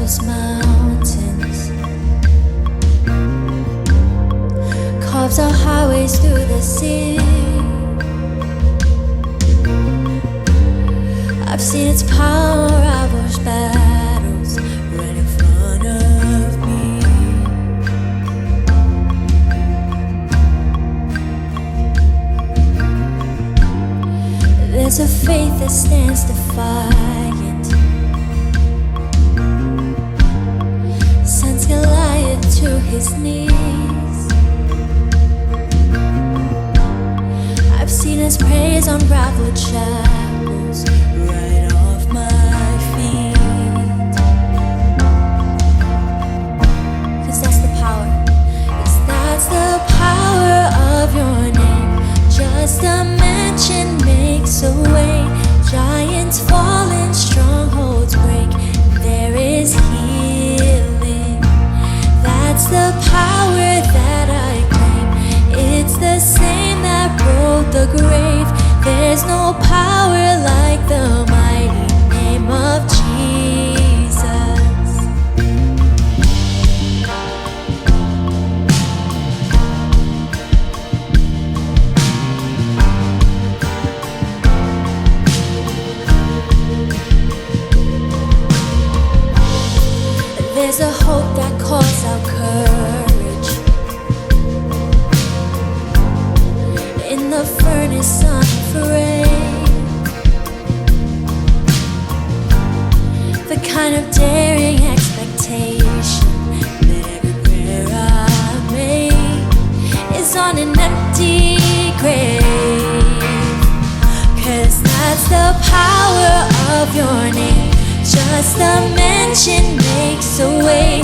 those mountains, carves out highways through the sea. I've seen its power ravage battles right in front of me. There's a faith that stands defiant, sends Goliath to his knees. I've seen his praise unravel shackles right off my feet. 'Cause that's the power, 'cause that's the power of your name. Just a mention makes a way. Giants fall and strongholds break. There is healing. That's the power that I claim. It's the same that broke the grave. There's no power like the mighty name of Jesus. There's a hope that calls out courage in the furnace unafraid. The kind of daring expectation that every prayer I made is on an empty grave. 'Cause that's the power of your name. Just a mention makes a way.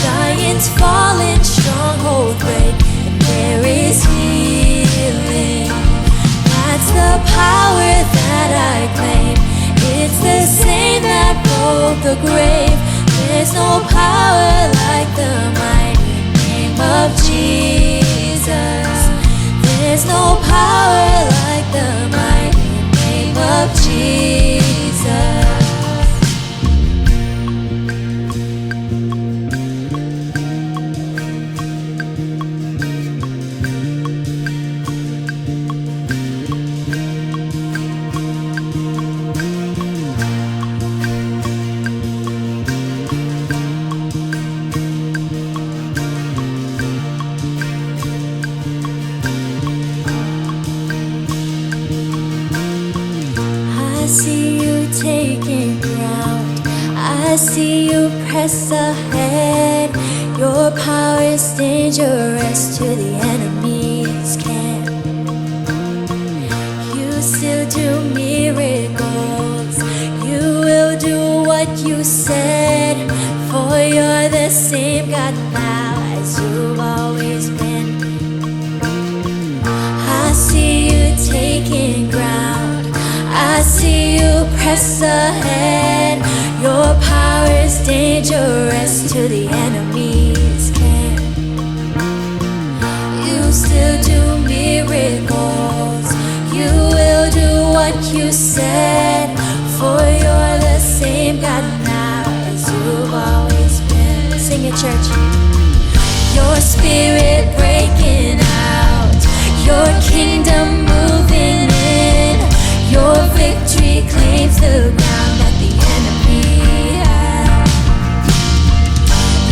Giants fall and strongholds break, and there is healing. That's the power that I claim. It's the same that broke the grave. There's no power like the mighty name of Jesus. There's no power like the mighty name of Jesus. I see you taking ground. I see you press ahead. Your power is dangerous to the enemy's camp. You still do miracles. You will do what you said. For you're the same God now as you've always been. I see you taking ground. I see you press ahead. Your power is dangerous to the enemy's camp. You still do miracles. You will do what you said. For you're the same God now as you've always been. Sing it, church. Your spirit breaking out. Your kingdom moving in. Your victory claims the ground that the enemy had.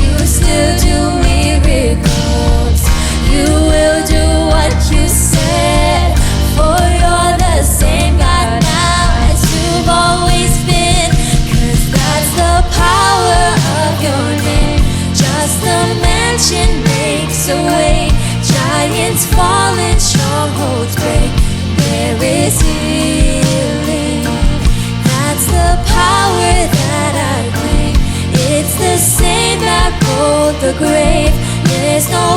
You still do miracles. You will do what you said. For you're the same God now as you've always been. 'Cause that's the power of your name. Just a mention makes a way. Giants fall and strongholds break. There is healing. That's the power that I claim. It's the same that broke the grave. There's no